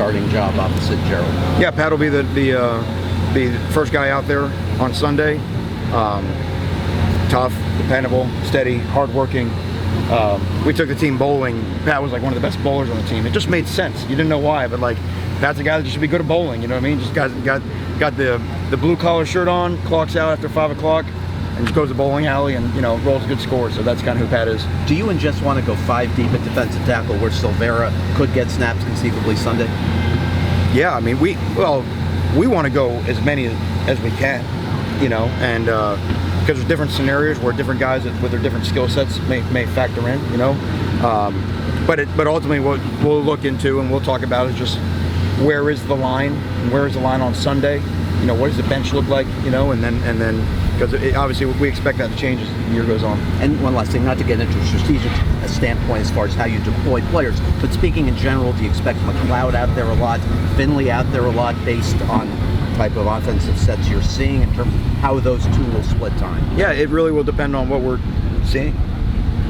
starting job opposite Gerald? Yeah, Pat will be the first guy out there on Sunday. Tough, dependable, steady, hardworking. We took the team bowling. Pat was like one of the best bowlers on the team. It just made sense. You didn't know why, but like Pat's a guy that just should be good at bowling. You know what I mean? Just got the blue collar shirt on, clocks out after 5 o'clock, and just goes to bowling alley and rolls good scores. So that's kind of who Pat is. Do you and Jess want to go 5 deep at defensive tackle, where Silvera could get snaps conceivably Sunday? Yeah, I mean we want to go as many as we can, and because there's different scenarios where different guys with their different skill sets may factor in, but ultimately what we'll look into and we'll talk about is just where is the line, and where is the line on Sunday, what does the bench look like, and then because obviously we expect that to change as the year goes on. And one last thing, not to get into a strategic standpoint as far as how you deploy players, but speaking in general, do you expect McLeod out there a lot, Finley out there a lot, based on type of offensive sets you're seeing in terms of how those two will split time? Yeah, it really will depend on what we're seeing,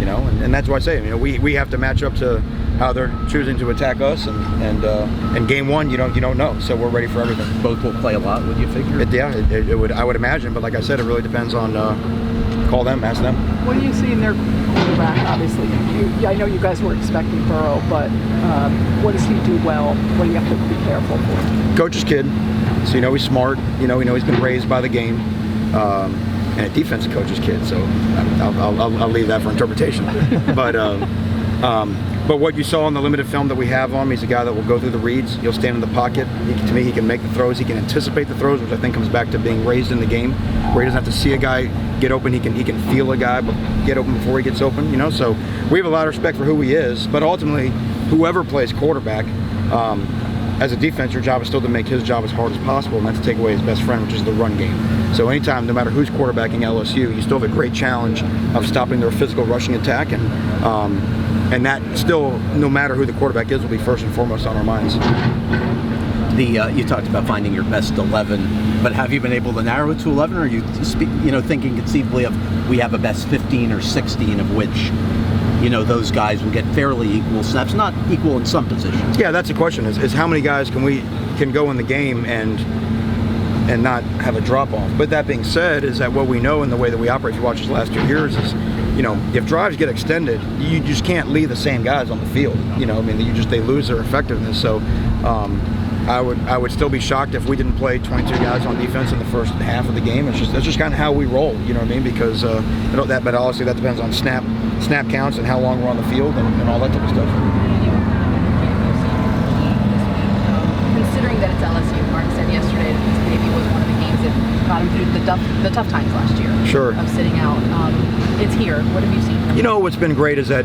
and that's why I say, we have to match up to how they're choosing to attack us, and game one you don't know, so we're ready for everything. Both will play a lot, would you figure? It would, I would imagine, but like I said, it really depends on call them, ask them. What do you see in their quarterback? Obviously, I know you guys were expecting Burrow, but what does he do well? What do you have to be careful for? Coach's kid, so he's smart. He's been raised by the game, and a defense coach's kid. So I'll leave that for interpretation. But what you saw in the limited film that we have on him, he's a guy that will go through the reads. He'll stand in the pocket. To me, he can make the throws. He can anticipate the throws, which I think comes back to being raised in the game, where he doesn't have to see a guy get open. He can feel a guy get open before he gets open. So we have a lot of respect for who he is. But ultimately, whoever plays quarterback, as a defense, your job is still to make his job as hard as possible, and that's to take away his best friend, which is the run game. So anytime, no matter who's quarterbacking LSU, you still have a great challenge of stopping their physical rushing attack, and that still, no matter who the quarterback is, will be first and foremost on our minds. You talked about finding your best 11, but have you been able to narrow it to 11, or are you thinking conceivably of we have a best 15 or 16 of which those guys will get fairly equal snaps, not equal in some positions? Yeah, that's the question, is how many guys can go in the game and not have a drop-off. But that being said, is that what we know in the way that we operate, if you watch these last 2 years, is if drives get extended, you just can't leave the same guys on the field. They lose their effectiveness. So I would still be shocked if we didn't play 22 guys on defense in the first half of the game. That's just kind of how we roll, because but obviously that depends on snap counts and how long we're on the field and all that type of stuff. Considering that it's LSU, Mark said yesterday that maybe was one of the games that got him through the tough times last year. Sure. Of sitting out. It's here. What have you seen? What's been great is that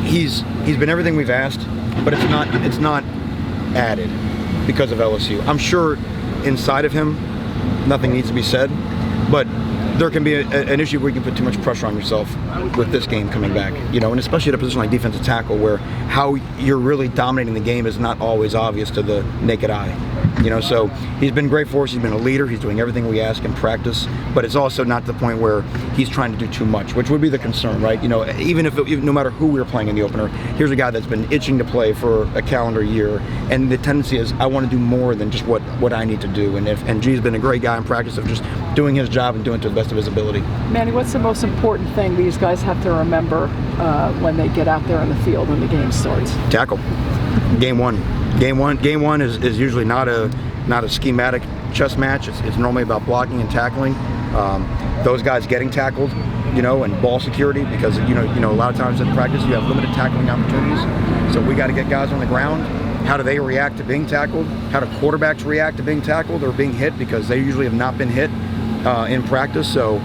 he's been everything we've asked, but it's not added because of LSU. I'm sure inside of him nothing needs to be said, but there can be an issue where you can put too much pressure on yourself with this game coming back, and especially at a position like defensive tackle, where how you're really dominating the game is not always obvious to the naked eye. So he's been great for us. He's been a leader. He's doing everything we ask in practice, but it's also not to the point where he's trying to do too much, which would be the concern, right? Even no matter who we're playing in the opener, here's a guy that's been itching to play for a calendar year, and the tendency is I want to do more than just what I need to do. And G's been a great guy in practice of just doing his job and doing it to the best of his ability. Manny, what's the most important thing these guys have to remember when they get out there on the field when the game starts? Tackle. Game one is usually not a schematic chess match. It's normally about blocking and tackling. Those guys getting tackled, and ball security, because a lot of times in practice you have limited tackling opportunities. So we got to get guys on the ground. How do they react to being tackled? How do quarterbacks react to being tackled or being hit? Because they usually have not been hit in practice. So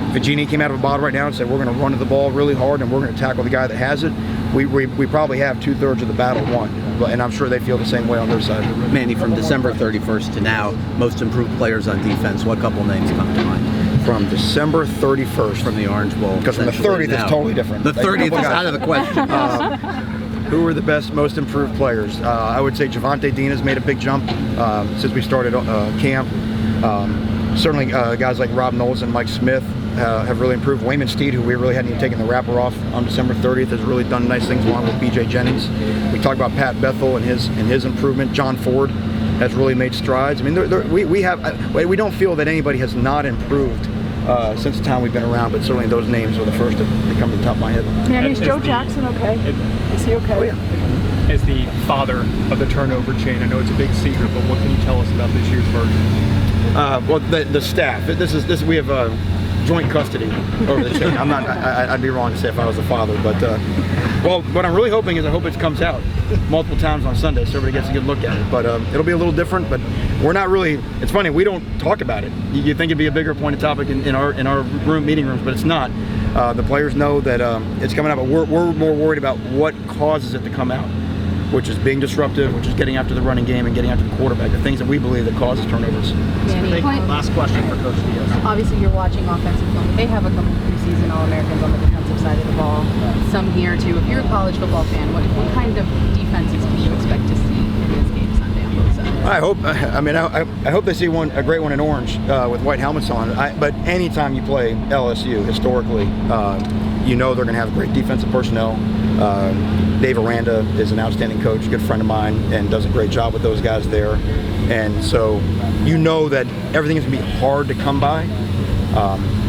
if a genie came out of a bottle right now and said we're going to run to the ball really hard and we're going to tackle the guy that has it, we probably have 2/3 of the battle won. And I'm sure they feel the same way on their side. Manny, from December 31st to now, most improved players on defense, what couple names come to mind? From December 31st. From the Orange Bowl. Because from the 30th it's totally different. The 30th is out of the question. Who are the best, most improved players? I would say Javonte Dean has made a big jump since we started camp. Certainly guys like Rob Knowles and Mike Smith have really improved. Wayman Steed, who we really hadn't even taken the wrapper off on December 30th, has really done nice things along with BJ Jennings. We talked about Pat Bethel and his improvement. John Ford has really made strides. I mean, we don't feel that anybody has not improved since the time we've been around, but certainly those names are the first to come to the top of my head. Manny, is Joe Jackson okay? Is he okay? Oh, yeah. As the father of the turnover chain, I know it's a big secret, but what can you tell us about this year's version? Well, the staff. We have joint custody over the chain. I'd be wrong to say if I was the father, but well, what I'm really hoping is I hope it comes out multiple times on Sunday so everybody gets a good look at it. But it'll be a little different. But we're not really. It's funny, we don't talk about it. You think it'd be a bigger point of topic in our meeting rooms, but it's not. The players know that it's coming out, but we're more worried about what causes it to come out, which is being disruptive, which is getting after the running game and getting after the quarterback, the things that we believe that causes turnovers. Manny, Last question for Coach Diaz. obviously you're watching offensive film. They have a couple preseason All-Americans on the defensive side of the ball. Some here too. If you're a college football fan, what kind of defenses can you expect to see in this game Sunday on both sides? I hope. I hope they see a great one in orange with white helmets on. But anytime you play LSU, historically, you know they're going to have great defensive personnel. Dave Aranda is an outstanding coach, a good friend of mine, and does a great job with those guys there. And so you know that everything is going to be hard to come by.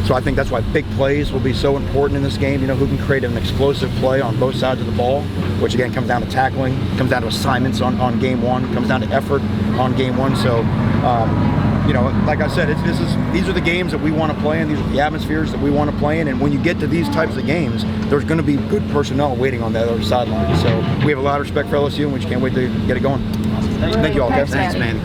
So I think that's why big plays will be so important in this game. You know, who can create an explosive play on both sides of the ball, which again comes down to tackling, comes down to assignments on game one, comes down to effort on game one. So, you know, like I said, these are the games that we want to play in. These are the atmospheres that we want to play in. And when you get to these types of games, there's going to be good personnel waiting on the other sideline. So we have a lot of respect for LSU, and we just can't wait to get it going. Thank you all, guys. Thanks, man.